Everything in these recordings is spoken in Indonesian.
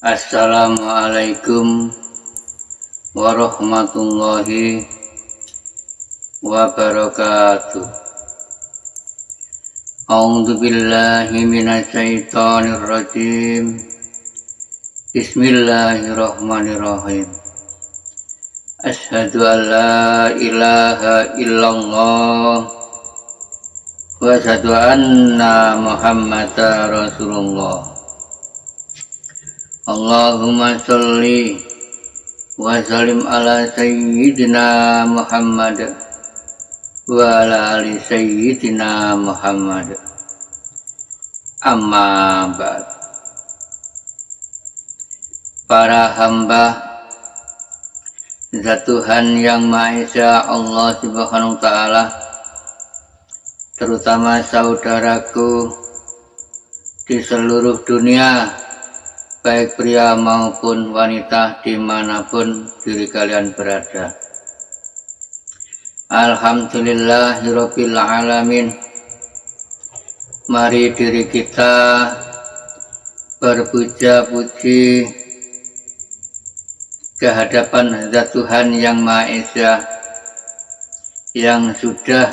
Assalamualaikum warahmatullahi wabarakatuh. A'udzu billahi minasyaitonir rajim. Bismillahirrahmanirrahim. Asyhadu an la ilaha illallah wa asyhadu anna Muhammadar Rasulullah. Allahumma sholli wa sallim ala sayyidina Muhammad wa ala ali sayyidina Muhammad. Amma ba'd. Para hamba Zat Tuhan Yang Maha Esa Allah Subhanahu wa Ta'ala, terutama saudaraku di seluruh dunia, baik pria maupun wanita, dimanapun diri kalian berada. Alhamdulillahirabbil alamin. Mari diri kita berpuja-puji kehadapan Zat Tuhan Yang Maha Esa yang sudah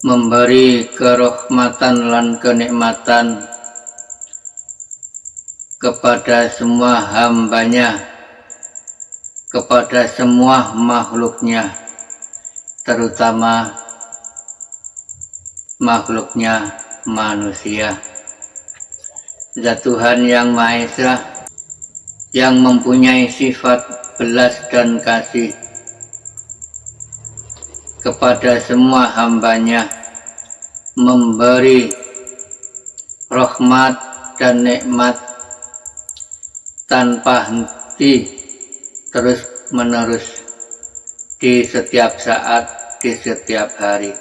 memberi kerahmatan dan kenikmatan kepada semua hambanya, kepada semua makhluknya, terutama makhluknya manusia. Zat Tuhan Yang Maha Esa yang mempunyai sifat belas dan kasih kepada semua hambanya, memberi rahmat dan nikmat tanpa henti, terus menerus, di setiap saat, di setiap hari.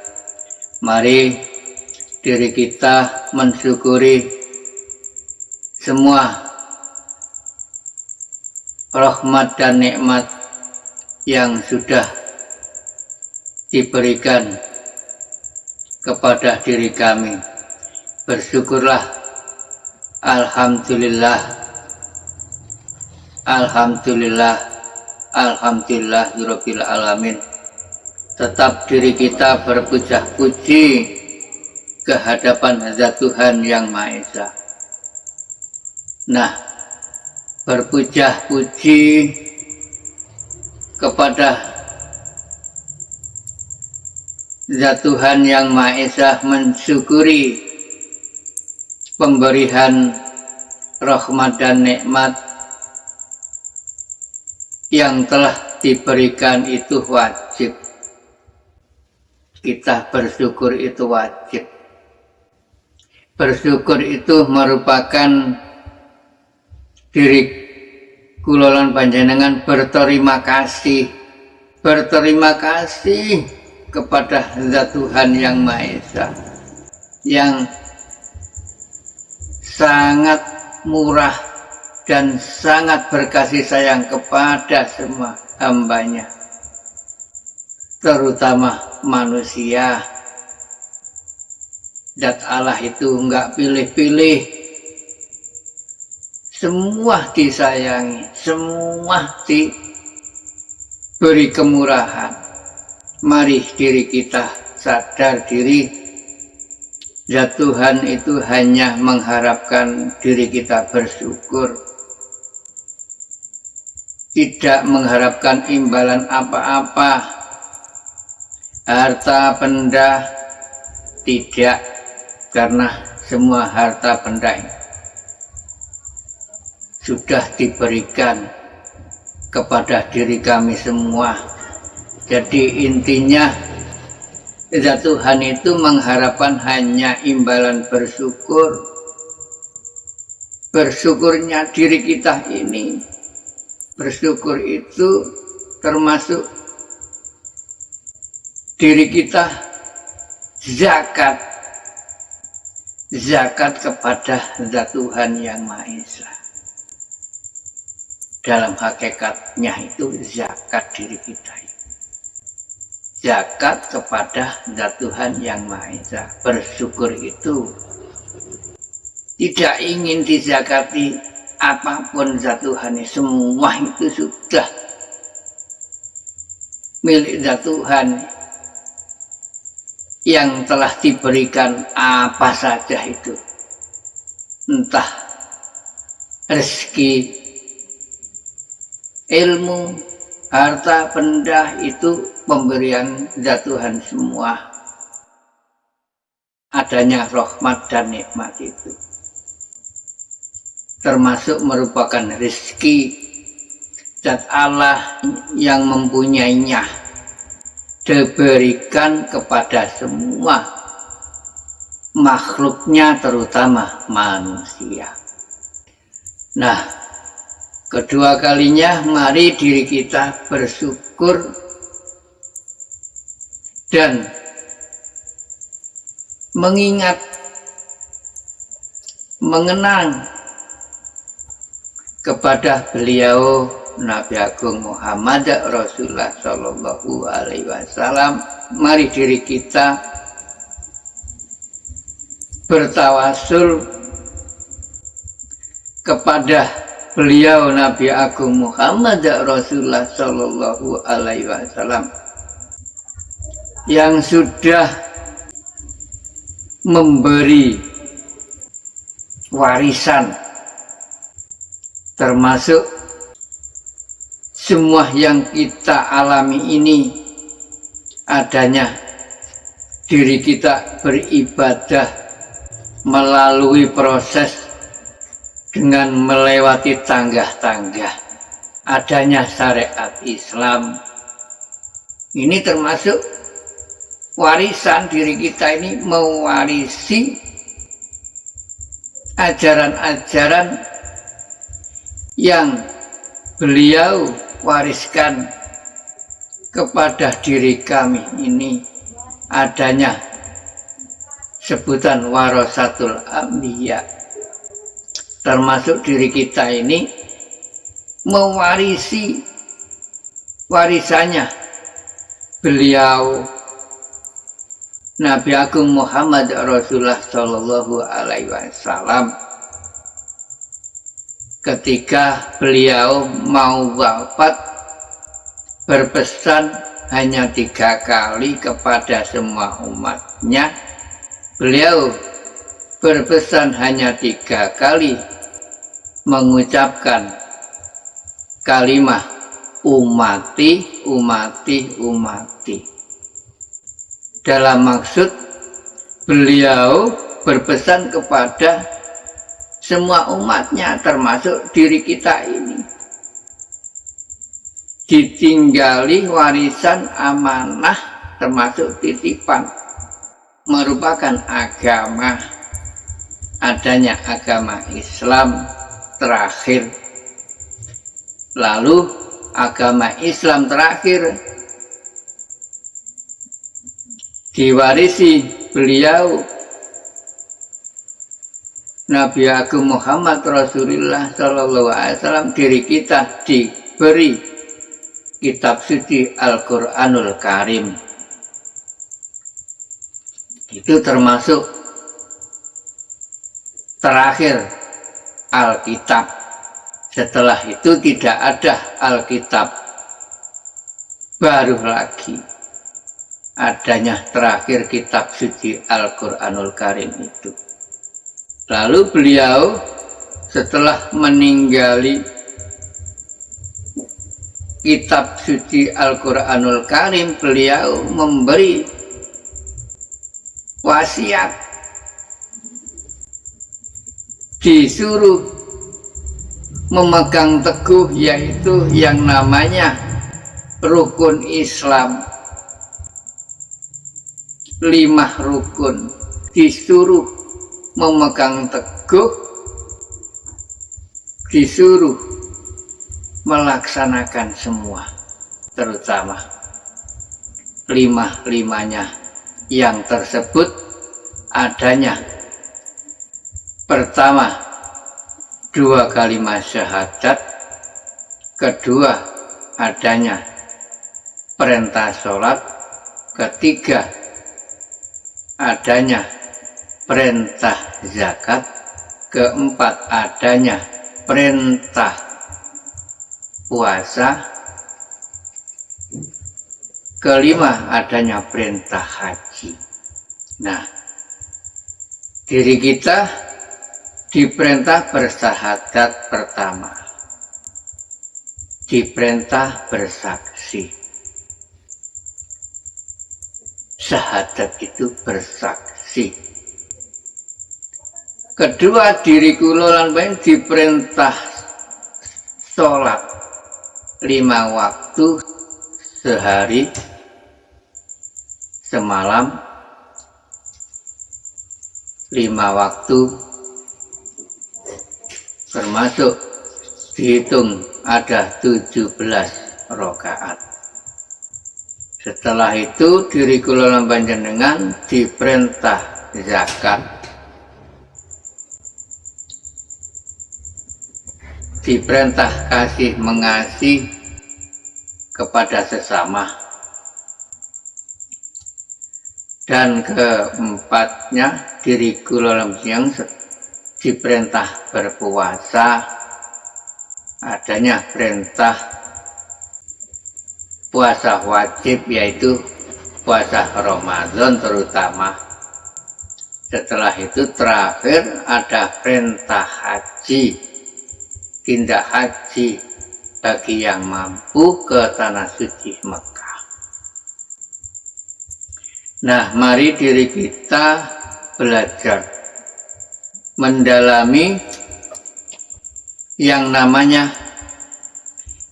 Mari diri kita mensyukuri semua rahmat dan nikmat yang sudah diberikan kepada diri kami. Bersyukurlah. Alhamdulillah. Alhamdulillah, alhamdulillahirabbil alamin. Tetap diri kita berpuja-puji kehadapan Zat Tuhan Yang Maha Esa. Nah, berpuja-puji kepada Zat Tuhan Yang Maha Esa, mensyukuri pemberian rahmat dan nikmat yang telah diberikan itu wajib. Kita bersyukur itu wajib. Bersyukur itu merupakan diri kula lan panjenengan berterima kasih. Berterima kasih kepada Zat Tuhan Yang Maha Esa yang sangat murah dan sangat berkasih sayang kepada semua hambanya, terutama manusia. Zat Allah itu enggak pilih-pilih, semua disayangi, semua diberi kemurahan. Mari diri kita sadar diri, Zat Tuhan itu hanya mengharapkan diri kita bersyukur, tidak mengharapkan imbalan apa-apa, harta benda tidak, karena semua harta benda sudah diberikan kepada diri kami semua. Jadi intinya Zat Tuhan itu mengharapkan hanya imbalan bersyukur. Bersyukurnya diri kita ini, bersyukur itu termasuk diri kita zakat. Zakat kepada Zat Tuhan Yang Maha Esa. Dalam hakikatnya itu zakat diri kita. Zakat kepada Zat Tuhan Yang Maha Esa. Bersyukur itu tidak ingin dizakati apapun zat Tuhan, semua itu sudah milik zat Tuhan yang telah diberikan apa saja itu, entah rezeki, ilmu, harta, benda, itu pemberian zat Tuhan semua. Adanya rahmat dan nikmat itu termasuk merupakan rezeki zat Allah yang mempunyainya, diberikan kepada semua makhluknya, terutama manusia. Nah, kedua kalinya mari diri kita bersyukur dan mengingat, mengenang kepada beliau Nabi Agung Muhammad Rasulullah Shallallahu Alaihi Wasallam. Mari diri kita bertawasul kepada beliau Nabi Agung Muhammad Rasulullah Shallallahu Alaihi Wasallam yang sudah memberi warisan, termasuk semua yang kita alami ini adanya diri kita beribadah melalui proses dengan melewati tangga-tangga, adanya syariat Islam. Ini termasuk warisan diri kita ini, mewarisi ajaran-ajaran yang beliau wariskan kepada diri kami ini, adanya sebutan warasatul anbiya. Termasuk diri kita ini mewarisi warisannya beliau Nabi Agung Muhammad Rasulullah Shallallahu Alaihi Wasallam ketika beliau mau wafat, berpesan hanya 3 kali kepada semua umatnya. Beliau berpesan hanya 3 kali mengucapkan kalimat umati, umati, umati. Dalam maksud beliau berpesan kepada semua umatnya, termasuk diri kita ini, ditinggali warisan amanah, termasuk titipan, merupakan agama, adanya agama Islam terakhir. Lalu agama Islam terakhir diwarisi beliau Nabi Agung Muhammad Rasulullah Shallallahu Alaihi Wasallam. Diri kita diberi kitab suci Al-Quranul Karim. Itu termasuk terakhir Alkitab. Setelah itu tidak ada Alkitab baru lagi, adanya terakhir kitab suci Al-Quranul Karim itu. Lalu beliau setelah meninggali kitab suci Al-Quranul Karim, beliau memberi wasiat, disuruh memegang teguh, yaitu yang namanya rukun Islam. 5 rukun disuruh memegang teguh, disuruh melaksanakan semua, terutama 5-5-nya yang tersebut adanya. Pertama, 2 kalimat syahadat. Kedua, adanya perintah sholat. Ketiga, adanya perintah zakat. Keempat, adanya perintah puasa. Kelima, adanya perintah haji. Nah, diri kita diperintah bersyahadat pertama, diperintah bersaksi. Syahadat itu bersaksi. Kedua, diri kula lan panjenengan diperintah sholat 5 waktu sehari semalam, 5 waktu termasuk dihitung ada 17 rakaat. Setelah itu diri kula lan panjenengan diperintah zakat, diperintah kasih mengasihi kepada sesama, dan keempatnya diri kula lan panjenengan diperintah berpuasa. Adanya perintah puasa wajib, yaitu puasa Ramadan terutama. Setelah itu terakhir ada perintah haji, tindak haji bagi yang mampu ke tanah suci Mekah. Nah, mari diri kita belajar mendalami yang namanya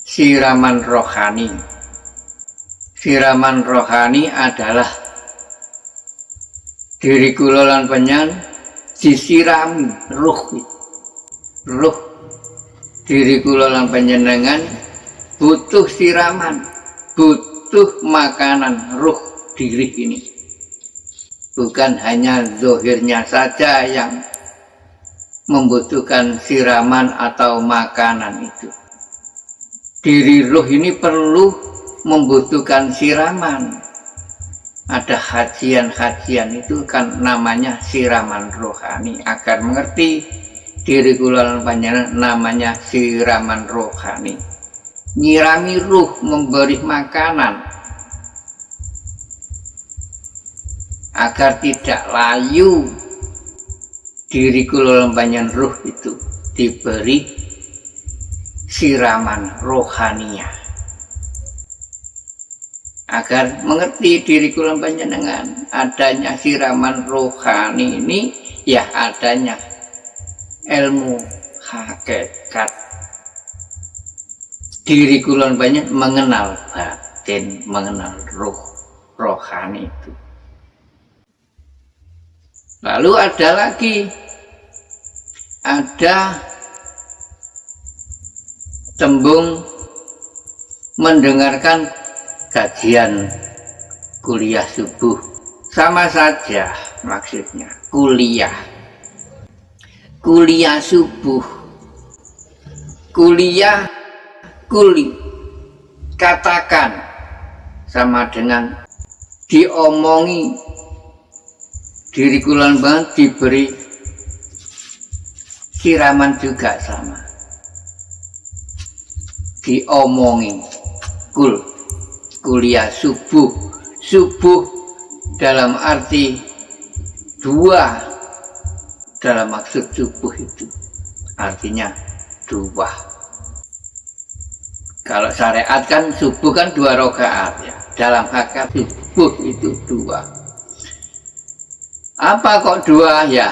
siraman rohani. Siraman rohani adalah diri kula lan panjenengan disirami ruh. Diri kula lan panjenengan butuh siraman, butuh makanan ruh diri ini. Bukan hanya zahirnya saja yang membutuhkan siraman atau makanan itu. Diri ruh ini perlu membutuhkan siraman. Ada hajian-hajian itu kan namanya siraman rohani. Agar mengerti diri kula lan panjenengan namanya siraman rohani. Nyirami ruh, memberi makanan agar tidak layu. Diri kula lan panjenengan ruh itu diberi siraman rohania agar mengerti diri kula lan panjenengan adanya siraman rohani ini, ya adanya ilmu hakikat. Diri kula lan panjenengan mengenal batin, mengenal ruh rohani itu. Lalu ada lagi, ada tembung mendengarkan kajian kuliah subuh. Sama saja maksudnya, kuliah subuh, katakan sama dengan diomongi. Diri kula lan panjenengan diberi siraman juga sama, diomongi. Kuliah subuh dalam arti dua, dalam maksud subuh itu artinya dua. Kalau syariat kan subuh kan 2 rakaat ya, dalam hakikat subuh itu 2. Apa kok 2 ya?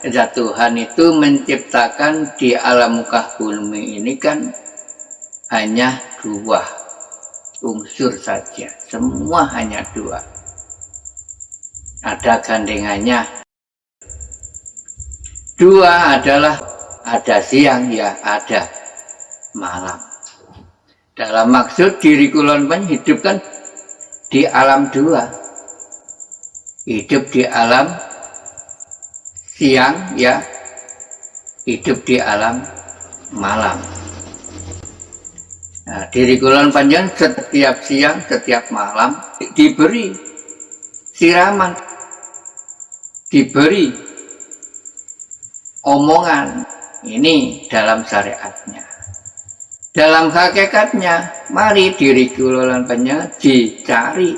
Tuhan itu menciptakan di alam muka bumi ini kan hanya 2 unsur saja, semua hanya 2. Ada gandengannya. 2 adalah ada siang ya ada malam. Dalam maksud diri kula lan panjenengan hidup kan di alam 2. Hidup di alam siang ya, hidup di alam malam. Nah, diri kula lan panjenengan setiap siang, setiap malam diberi siraman, diberi omongan ini dalam syariatnya. Dalam hakikatnya, mari diri kula lan panjenengan dicari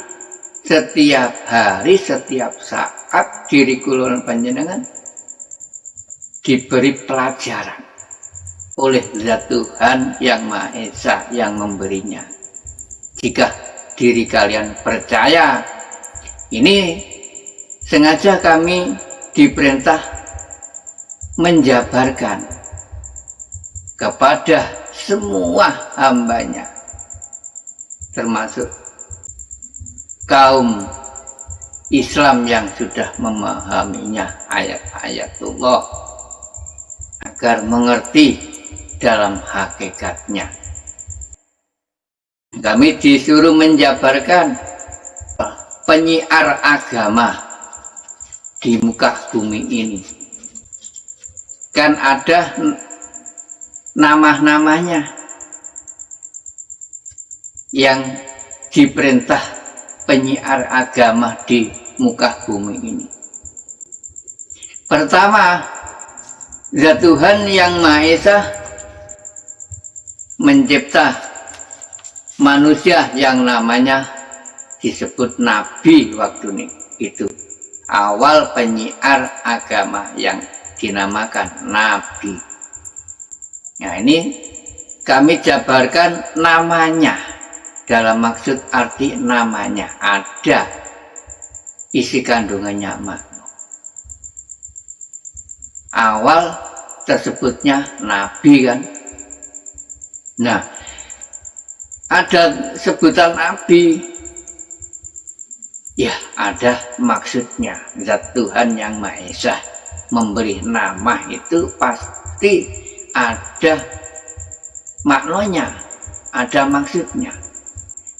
setiap hari, setiap saat diri kula lan panjenengan diberi pelajaran oleh Zat Tuhan yang Maha Esa yang memberinya. Jika diri kalian percaya, ini sengaja kami diperintah menjabarkan kepada semua hambanya, termasuk kaum Islam yang sudah memahaminya ayat-ayat Allah, agar mengerti dalam hakikatnya. Kami disuruh menjabarkan penyiar agama di muka bumi ini. Kan ada nama-namanya yang diperintah penyiar agama di muka bumi ini. Pertama, Zat Tuhan yang Maha Esa mencipta manusia yang namanya disebut Nabi waktu itu. Awal penyiar agama yang dinamakan Nabi. Nah, ini kami jabarkan namanya. Dalam maksud arti namanya ada isi kandungannya makna. Awal tersebutnya Nabi kan. Nah, ada sebutan Nabi, ya ada maksudnya. Zat Tuhan yang Maha Esa memberi nama itu pasti ada maknanya, ada maksudnya.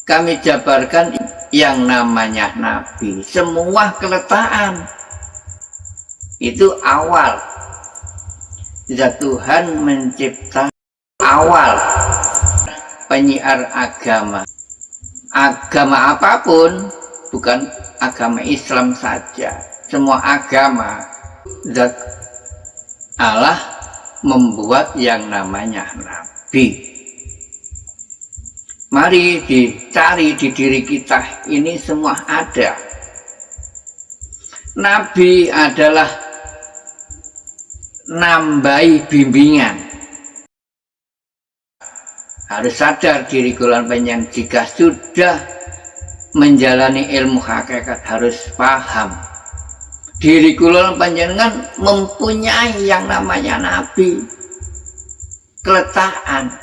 Kami jabarkan yang namanya Nabi, semua keletakan itu awal. Zat Tuhan mencipta awal penyiar agama. Agama apapun, bukan agama Islam saja, semua agama Zat Allah membuat yang namanya Nabi. Mari dicari di diri kita, ini semua ada. Nabi adalah nambahi bimbingan. Harus sadar diri kula panjenengan, jika sudah menjalani ilmu hakikat harus paham diri kula panjenengan mempunyai yang namanya Nabi. Keletakan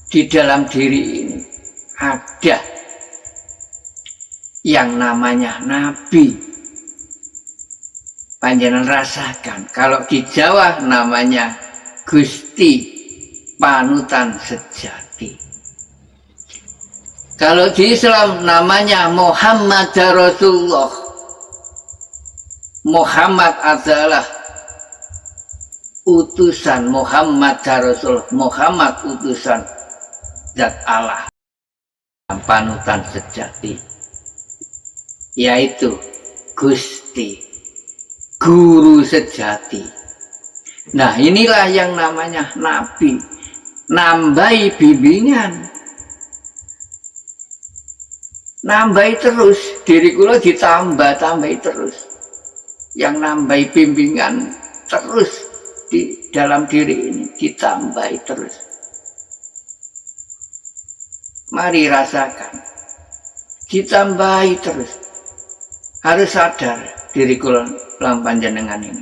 di dalam diri ini ada yang namanya Nabi. Panjenengan rasakan, kalau di Jawa namanya Gusti, panutan sejati. Kalau di Islam namanya Muhammad Rasulullah. Muhammad adalah utusan, Muhammad Rasul, Muhammad utusan Zat Allah, panutan sejati, yaitu Gusti, guru sejati. Nah, inilah yang namanya Nabi, nambahi bimbingan, nambahi terus, diri kula ditambah-tambahi terus, yang nambahi bimbingan terus di dalam diri ini, ditambahi terus. Mari rasakan, ditambahi terus. Harus sadar diri kula lan panjenengan ini.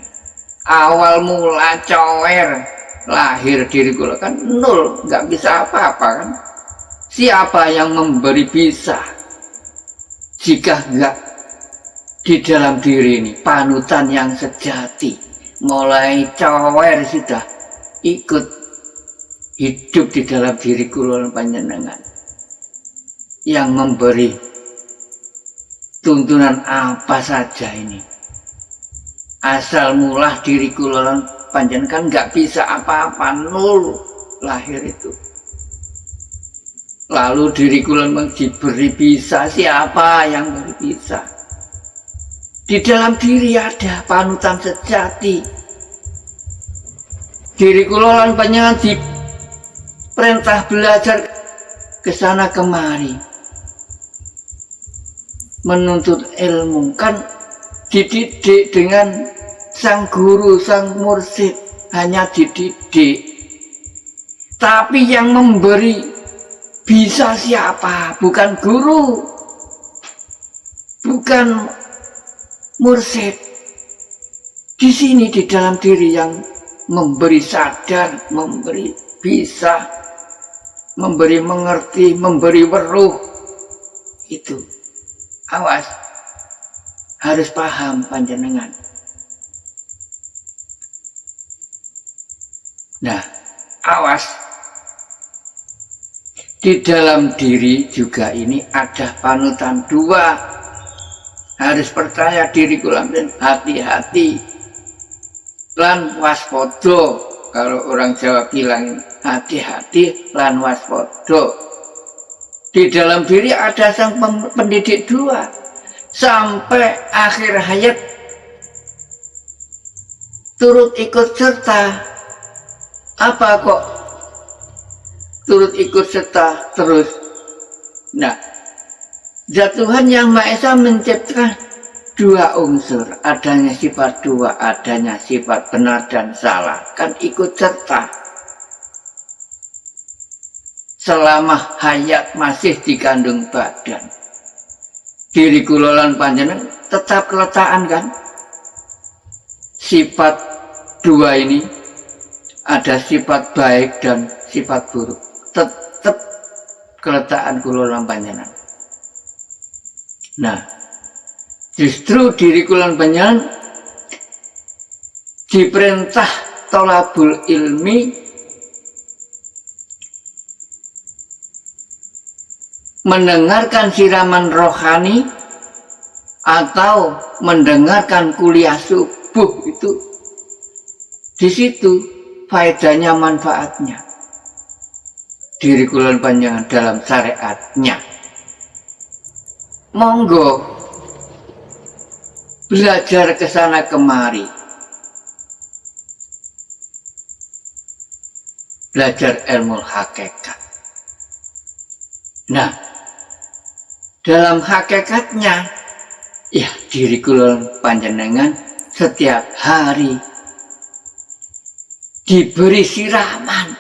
Awal mula cower lahir diri kula kan nol, nggak bisa apa-apa kan. Siapa yang memberi bisa jika nggak di dalam diri ini panutan yang sejati, mulai cower sudah ikut hidup di dalam diri kula panjenengan, yang memberi tuntunan apa saja ini. Asal mula diri kula panjenengan kan nggak bisa apa-apa, nol lahir itu. Lalu diri kula diberi bisa, siapa yang beri bisa? Di dalam diri ada panutan sejati diri kula lan panjenengan diperintah belajar kesana kemari menuntut ilmu, kan dididik dengan sang guru, sang mursyid, hanya dididik. Tapi yang memberi bisa siapa? Bukan guru, bukan mursyid. Di sini di dalam diri yang memberi sadar, memberi bisa, memberi mengerti, memberi weruh. Itu awas, harus paham panjenengan. Nah, awas, di dalam diri juga ini ada panutan dua. Harus percaya diri kula, hati-hati lan waspada. Kalau orang Jawa bilang hati-hati lan waspada. Di dalam diri ada sang pendidik dua sampai akhir hayat, turut ikut serta. Apa kok turut ikut serta terus? Nah, Zat Tuhan Yang Maha Esa menciptakan dua unsur, adanya sifat dua, adanya sifat benar dan salah, kan ikut serta selama hayat masih dikandung badan. Diri kula lan panjenengan tetap keletakan, kan? Sifat dua ini ada sifat baik dan sifat buruk, tetap keletakan kula lan panjenengan. Nah, justru diri kula lan panjenengan diperintah tolabul ilmi, mendengarkan siraman rohani atau mendengarkan kuliah subuh. Itu di situ faedahnya, manfaatnya. Diri kula lan panjenengan dalam syariatnya. Monggo belajar kesana kemari, belajar ilmu hakikat. Nah, dalam hakikatnya, ya diri kula panjenengan setiap hari diberi siraman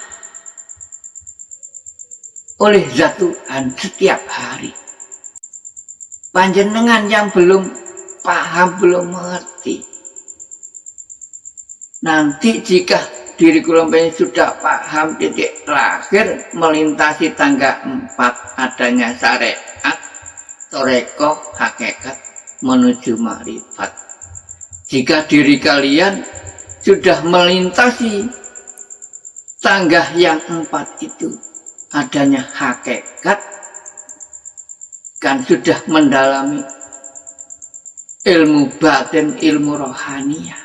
oleh Zat Tuhan setiap hari. Panjenengan yang belum paham, belum mengerti, nanti jika diri kula sudah paham titik terakhir melintasi tangga 4 adanya syariat, toreko hakikat menuju makrifat. Jika diri kalian sudah melintasi tangga yang 4 itu, adanya hakikat, kan sudah mendalami ilmu batin, ilmu rohaniah,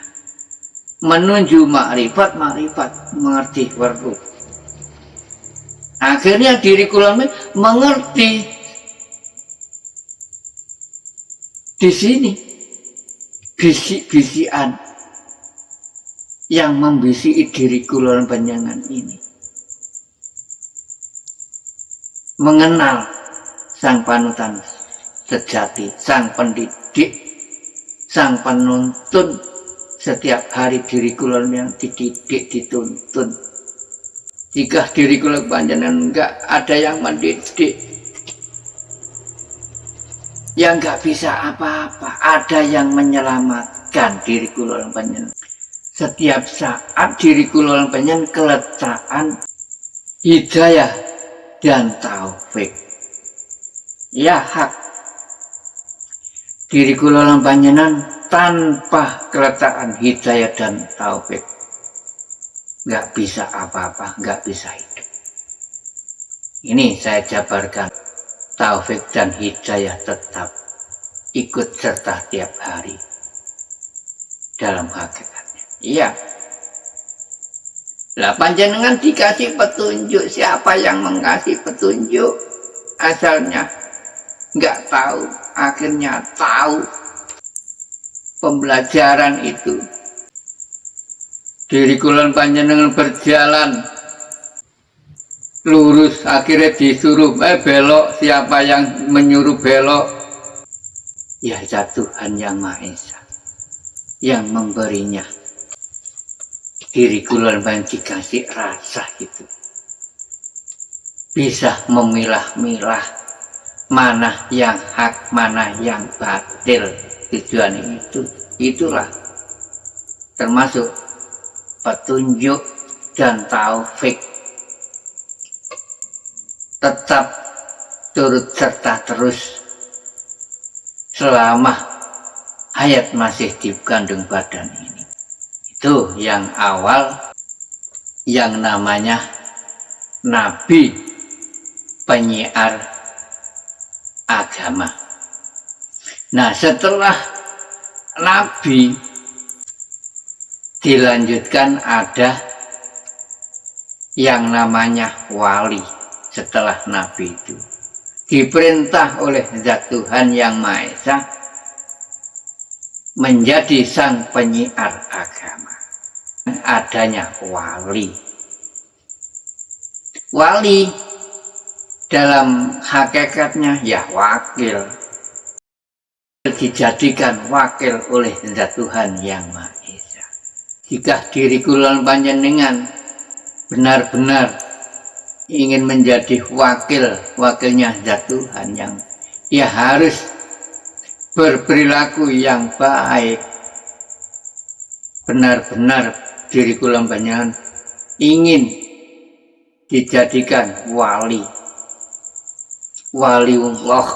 menuju makrifat, mengerti weruh. Akhirnya diri kula mengerti. Di sini bisik-bisikan yang membisiki diri kula panjenengan ini, mengenal sang panutan sejati, sang pendidik, sang penuntun. Setiap hari diri kula yang dididik, dituntun. Jika diri kula panjenengan enggak ada yang mendidik, yang enggak bisa apa-apa, ada yang menyelamatkan diri kula panjenengan. Setiap saat diri kula panjenengan keletakan hidayah dan taufik. Ya hak, diri kula lan panjenengan tanpa keletakan hidayah dan taufik nggak bisa apa-apa, nggak bisa hidup. Ini saya jabarkan, taufik dan hidayah tetap ikut serta tiap hari dalam hakikatnya. Iya. Lah panjenengan dikasih petunjuk, siapa yang mengasih petunjuk? Asalnya nggak tahu, akhirnya tahu. Pembelajaran itu diri kulon panjenengan berjalan lurus, akhirnya disuruh belok. Siapa yang menyuruh belok? Ya Tuhan Yang Maha Esa yang memberinya. Diri kulon panjenengan dikasih rasa itu, bisa memilah-milah mana yang hak, mana yang batil. Tujuan itulah termasuk petunjuk dan taufik. Tetap turut serta terus selama hayat masih di kandung badan ini. Itu yang awal, yang namanya nabi penyiar agama. Nah, setelah nabi dilanjutkan ada yang namanya wali. Setelah nabi itu diperintah oleh Zat Tuhan Yang Maha Esa menjadi sang penyiar agama. Adanya wali. Wali dalam hakikatnya ya wakil, dijadikan wakil oleh Zat Tuhan Yang Maha Esa. Jika diri kulon panjenengan benar-benar ingin menjadi wakilnya Zat Tuhan, yang ya harus berperilaku yang baik. Benar-benar diri kulon panjenengan ingin dijadikan waliullah,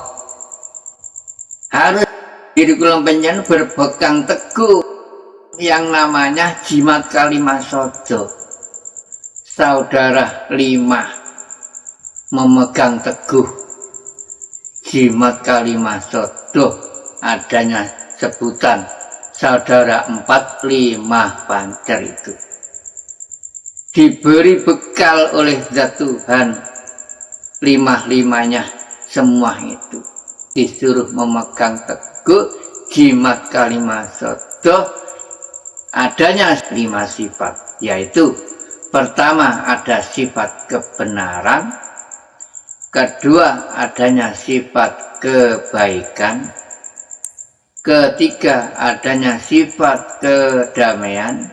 harus diri kulon panjenengan berpegang teguh yang namanya jimat kalimah sodo. Saudara lima memegang teguh jimat kalimah sodo, adanya sebutan saudara 4, 5 pancer itu diberi bekal oleh Zat Tuhan. 5-5-nya semua itu disuruh memegang teguh jimat kalimah sodo, adanya 5 sifat, yaitu pertama ada sifat kebenaran, kedua adanya sifat kebaikan, ketiga adanya sifat kedamaian,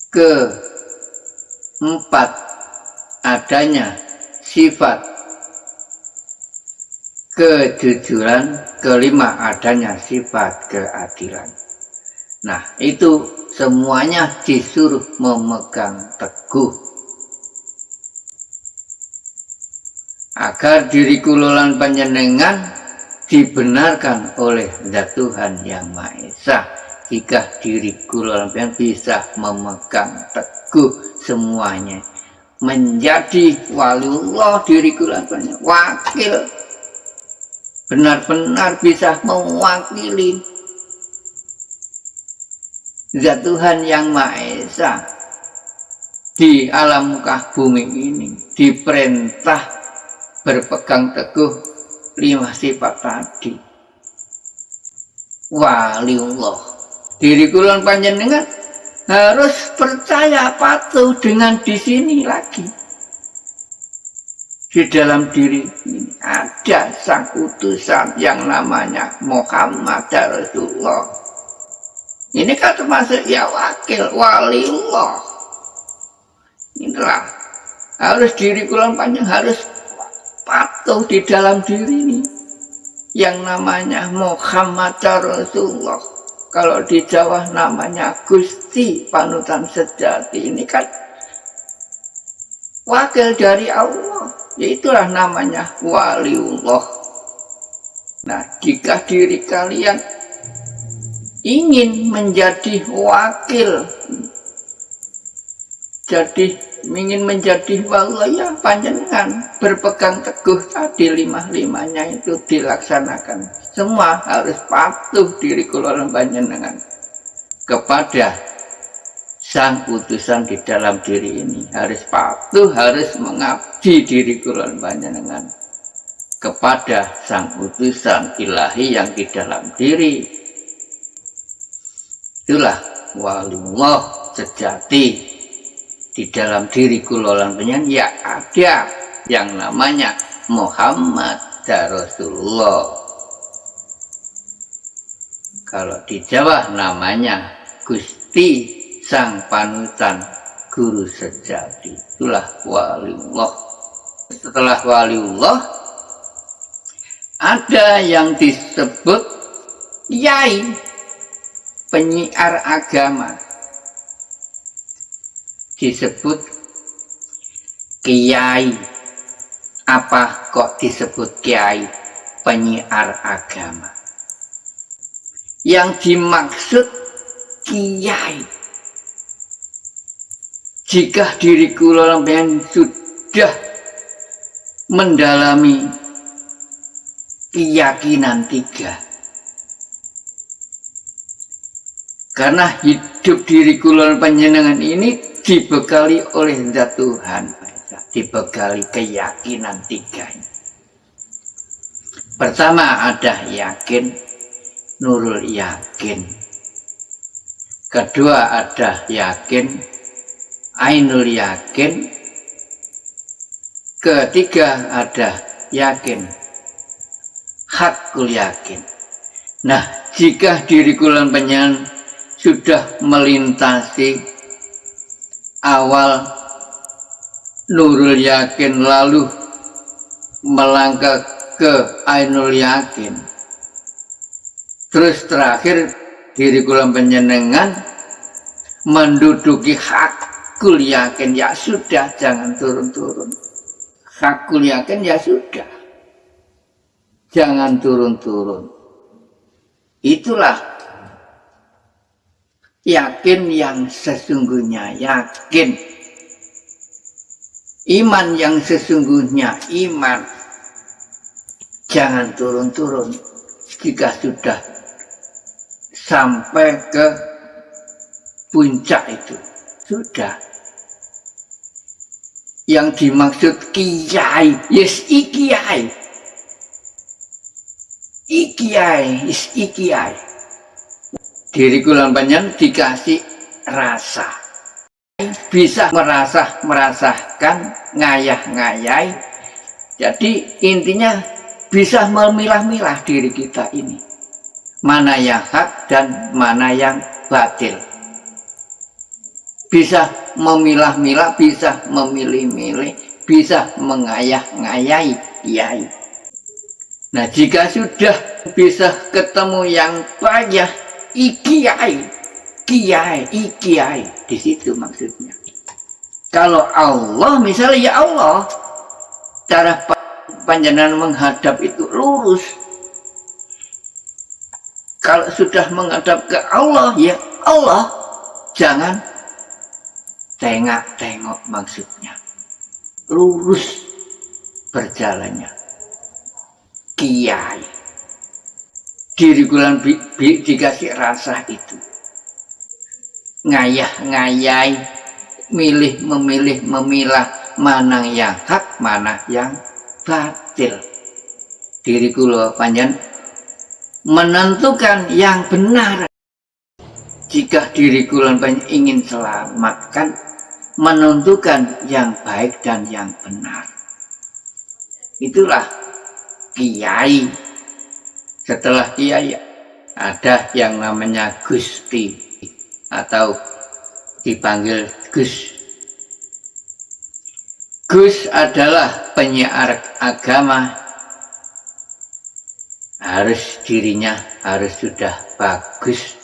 keempat adanya sifat kejujuran, kelima adanya sifat keadilan. Nah, itu semuanya disuruh memegang teguh agar diri kulon panjenengan dibenarkan oleh Zat Tuhan Yang Maha Esa. Jika diri kulon panjenengan bisa memegang teguh semuanya, menjadi waliullah, diri kulon panjenengan wakil, benar-benar bisa mewakili Zat Tuhan Yang Maha Esa di alam muka bumi ini, diperintah berpegang teguh 5 sifat tadi. Waliullah, diri kulon panjenengan harus percaya patuh dengan di sini lagi. Di dalam diri ini ada sang utusan yang namanya Muhammad Rasulullah. Ini kan termasuk ya wakil, waliullah. Inilah harus diri kulon panjenengan harus patuh di dalam diri ini yang namanya Muhammad Rasulullah. Kalau di Jawa namanya Gusti panutan sejati. Ini kan wakil dari Allah, yaitulah namanya waliullah. Nah, jika diri kalian ingin menjadi wakil, ingin menjadi waliullah, panjenengan berpegang teguh tadi 5-5-nya itu dilaksanakan. Semua harus patuh diri kulon panjenengan kepada sang utusan di dalam diri ini, harus patuh, harus mengabdi diri kulon panjenengan kepada sang utusan ilahi yang di dalam diri. Itulah waliullah. sejati. Di dalam diri kula lan panjenengan ya ada yang namanya Muhammad Rasulullah. Kalau di Jawa namanya Gusti Sang Panutan Guru Sejati. Itulah waliullah. Setelah waliullah ada yang disebut kiai, penyiar agama. Disebut kiai. Apa kok disebut kiai? Penyiar agama. Yang dimaksud kiai, jika diri kula sampeyan sudah mendalami keyakinan tiga, karena hidup diri kula panjenengan ini dibekali oleh Zat Tuhan, dibekali keyakinan tiga. Pertama ada yakin, nurul yakin. Kedua ada yakin, ainul yakin. Ketiga ada yakin, hakul yakin. Nah, jika diri kula panjenengan sudah melintasi awal nurul yakin lalu melangkah ke ainul yakin, terus terakhir diri kula panjenengan menduduki hakul yakin, ya sudah, jangan turun-turun. Hakul yakin ya sudah, jangan turun-turun. Itulah yakin yang sesungguhnya, yakin. Iman yang sesungguhnya, iman. Jangan turun-turun. Jika sudah sampai ke puncak itu, sudah. Yang dimaksud kiai, yes ikiai. Ikiai, yes ikiai. Diri kula panjenengan dikasih rasa. Bisa merasakan, ngayah-ngayai. Jadi intinya bisa memilah-milah diri kita ini. Mana yang hak dan mana yang batil. Bisa memilah-milah, bisa memilih-milih, bisa mengayah-ngayai, kiai. Nah, jika sudah bisa ketemu yang banyak, ikiai, kiai, ikiai, di situ maksudnya. Kalau Allah, misalnya ya Allah, cara panjenengan menghadap itu lurus. Kalau sudah menghadap ke Allah, ya Allah, jangan tengok-tengok maksudnya, lurus berjalannya. Kiai, diri kula dikasih rasa itu, ngayah-ngayai, memilih, memilah mana yang hak, mana yang batil. Diri kula panjenengan menentukan yang benar. Jika diri kula panjenengan ingin selamatkan, menentukan yang baik dan yang benar. Itulah kiai. Setelah kiai ada yang namanya Gusti atau dipanggil Gus. Gus adalah penyiar agama. Dirinya harus sudah bagus.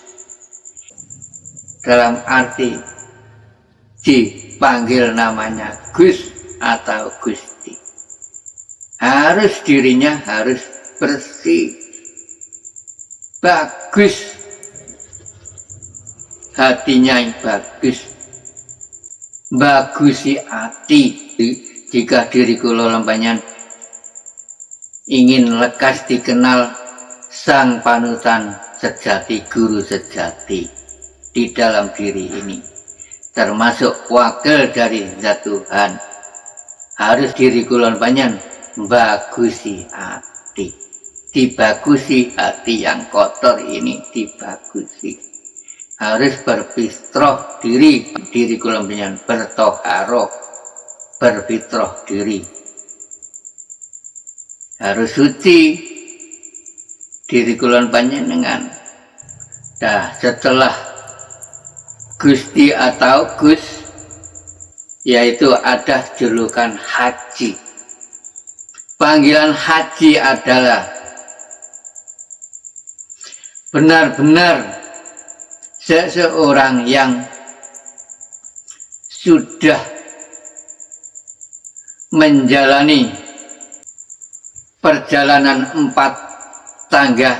Dalam arti dipanggil namanya Gus atau Gusti. Dirinya harus bersih, bagus, hatinya bagus, bagusi hati. Jika diri kula panjenengan ingin lekas dikenal Sang Panutan Sejati, Guru Sejati di dalam diri ini, termasuk wakil dari Zat Tuhan, harus diri kula panjenengan bagusi hati. Dibagusi hati yang kotor ini, dibagusi. harus berfitrah diri kula panjenengan bertoharoh, berfitrah diri, harus suci diri kula panjenengan. Nah, setelah Gusti atau Gus, yaitu ada julukan haji. Panggilan haji adalah benar-benar seseorang yang sudah menjalani perjalanan 4 tangga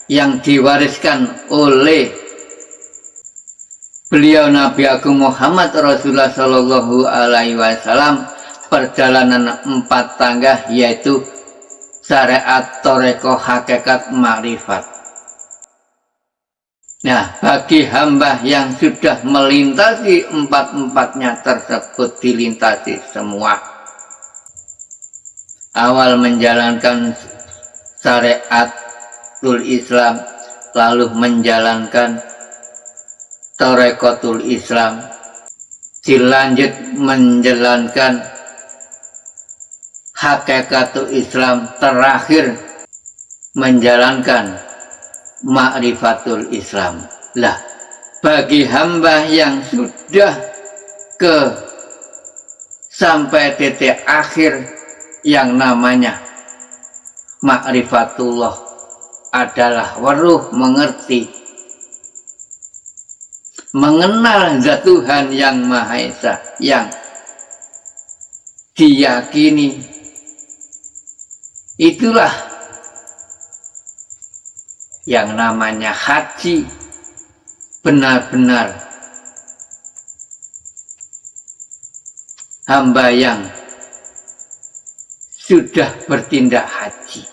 yang diwariskan oleh beliau Nabi Agung Muhammad Rasulullah Shallallahu Alaihi Wasallam. Perjalanan 4 tangga yaitu syariat, thariqah, hakikat, makrifat. Nah, bagi hamba yang sudah melintasi 4-4-nya tersebut, dilintasi semua, awal menjalankan syariatul Islam, lalu menjalankan thariqatul Islam, dilanjut menjalankan hakikatul Islam, terakhir menjalankan ma'rifatul Islam. Lah, bagi hamba yang sudah sampai titik akhir yang namanya ma'rifatullah adalah weruh mengerti, mengenal zat Tuhan yang Maha Esa, yang diyakini. Itulah yang namanya haji, benar-benar hamba yang sudah bertindak haji.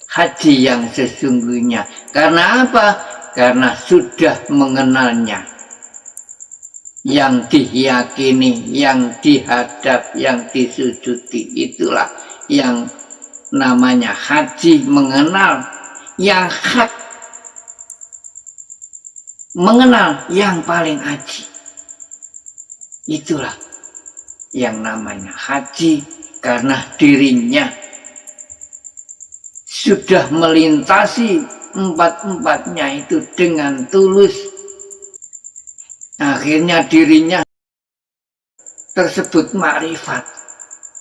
Haji yang sesungguhnya. Karena apa? Karena sudah mengenalnya. Yang diyakini, yang dihadap, yang disujudi, itulah yang namanya haji, mengenal yang hak, mengenal yang paling haji. Itulah yang namanya haji, karena dirinya sudah melintasi 4-4-nya itu dengan tulus. Akhirnya dirinya tersebut makrifat.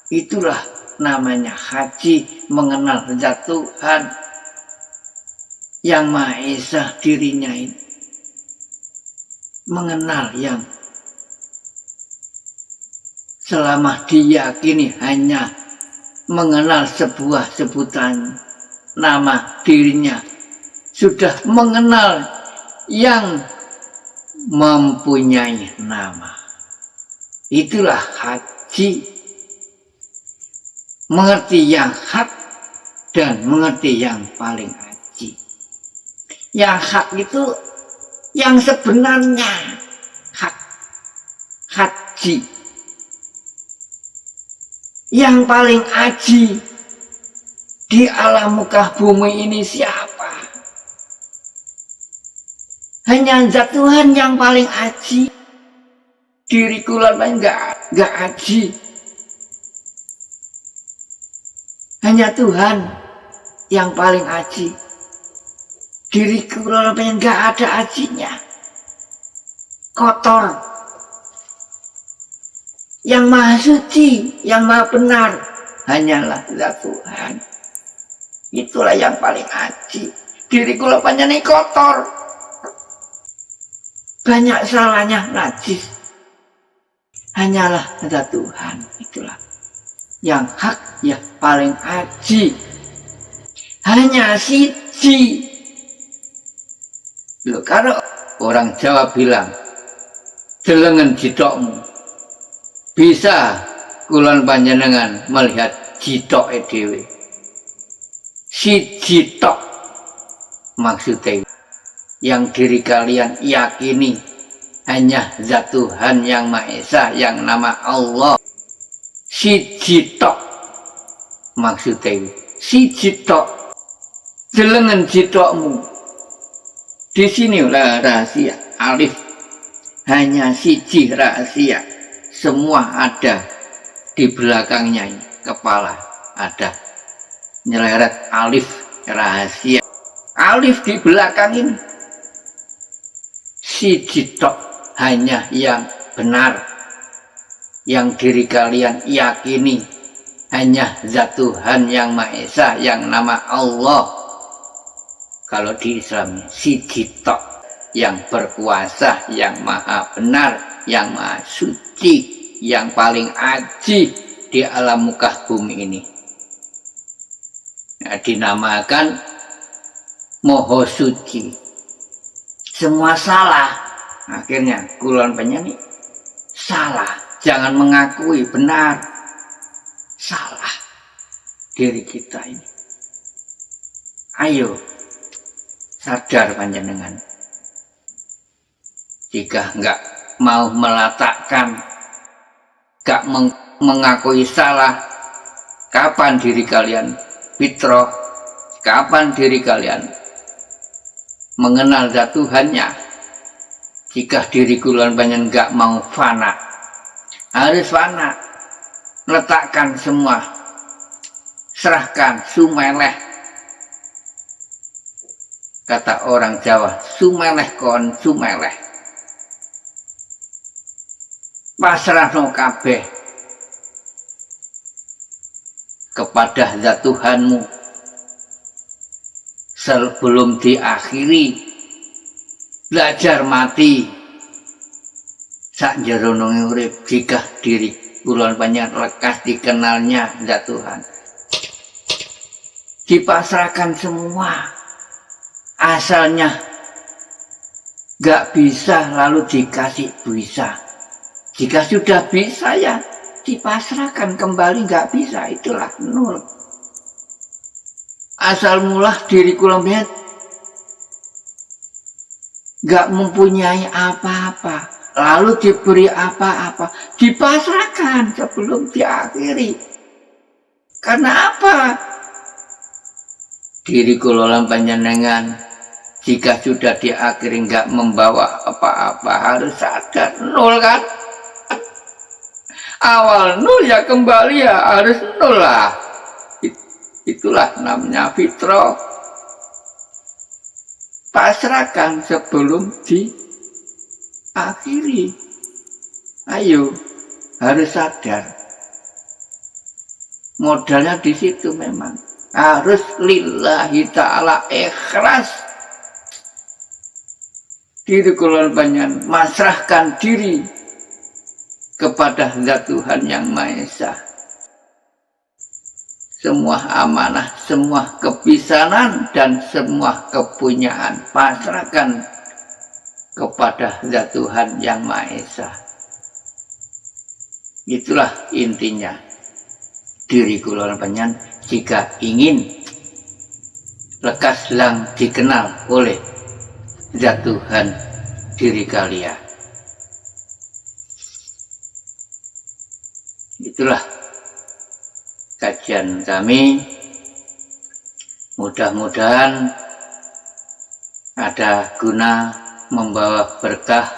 Itulah namanya haji, mengenal zat Tuhan yang Maha Esa, dirinya ini mengenal yang selama diyakini hanya mengenal sebuah sebutan nama, dirinya sudah mengenal yang mempunyai nama. Itulah haji, mengerti yang hak dan mengerti yang paling haji. Yang hak itu yang sebenarnya hak, haji. Yang paling haji di alam muka bumi ini siapa? Hanya zat Tuhan yang paling haji. Diriku lain enggak haji. Hanya Tuhan yang paling haji. Diriku lain enggak ada hajinya. Kotor. Yang maha suci, yang maha benar, hanyalah zat Tuhan. Itulah yang paling haji. Diriku lain kotor. Banyak salahnya, najis. Hanyalah zat Tuhan. Itulah yang hak, ya paling haji. Hanya siji. Loh, kalau orang Jawa bilang delengen jidokmu, bisa kulon panjenengan melihat jidoke dhewe. Siji tok maksudnya yang diri kalian yakini hanya zat Tuhan yang Maha Esa, yang nama Allah. Siji tok maksudnya, siji tok delengen jidokmu. Di sinilah rahasia alif, hanya siji rahasia, semua ada di belakangnya. Kepala ada nyeleret alif, rahasia alif di belakang ini. Siji tok, hanya yang benar, yang diri kalian yakini, hanya Zat Tuhan yang Maha Esa, yang nama Allah. Kalau di Islam siji tok, yang berkuasa, yang maha benar, yang maha suci, yang paling aji di alam muka bumi ini. Nah, dinamakan Moho Suci. Semua salah, akhirnya kulon penyanyi salah, jangan mengakui benar, salah diri kita ini. Ayo sadar panjenengan. Jika enggak mau meletakkan, enggak mengakui salah, kapan diri kalian fitrah, kapan diri kalian mengenal Zat Tuhannya? Jika diri kalian banyak enggak mau fana, harus fana, letakkan semua, serahkan, sumeleh. Kata orang Jawa, sumeleh kon sumeleh. Pasrahno kabeh kepada Zat Tuhanmu sebelum diakhiri. Belajar mati sak jerono urip, jika diri kula banyak lekas dikenalnya Zat Tuhan, dipasrahkan semua, asalnya gak bisa lalu dikasih bisa. Jika sudah bisa ya dipasrahkan kembali, gak bisa itulah nol. Asal mula diri kula gak mempunyai apa-apa, lalu diberi apa-apa, dipasrahkan sebelum diakhiri. Karena apa? Diri kula panjenengan jika sudah diakhiri gak membawa apa-apa, harus sadar nol kan? Awal nol ya kembali ya harus nol lah. Itulah namanya fitrah. Pasrahkan sebelum diakhiri. Ayo, harus sadar. Modalnya di situ memang. Harus lillahi ta'ala ikhlas. Diri kulon banyak masrahkan diri kepada Zat Tuhan yang Maha Esa. Semua amanah, semua kebisanan, dan semua kepunyaan pasrahkan kepada Zat Tuhan yang Maha Esa. Itulah intinya. Diri kula panjenengan jika ingin lekas lang dikenal oleh Zat Tuhan diri kalian. Itulah kajian kami, mudah-mudahan ada guna, membawa berkah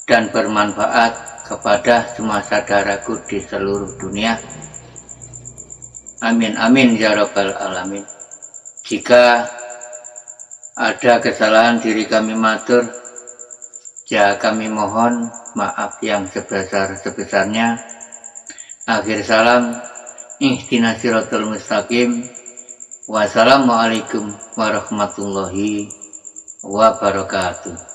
dan bermanfaat kepada semua saudaraku di seluruh dunia. Amin amin ya rabbal alamin. Jika ada kesalahan diri kami matur, ya kami mohon maaf yang sebesar-besarnya. Akhir salam, ihdinas siratal mustaqim. Wassalamualaikum warahmatullahi wabarakatuh.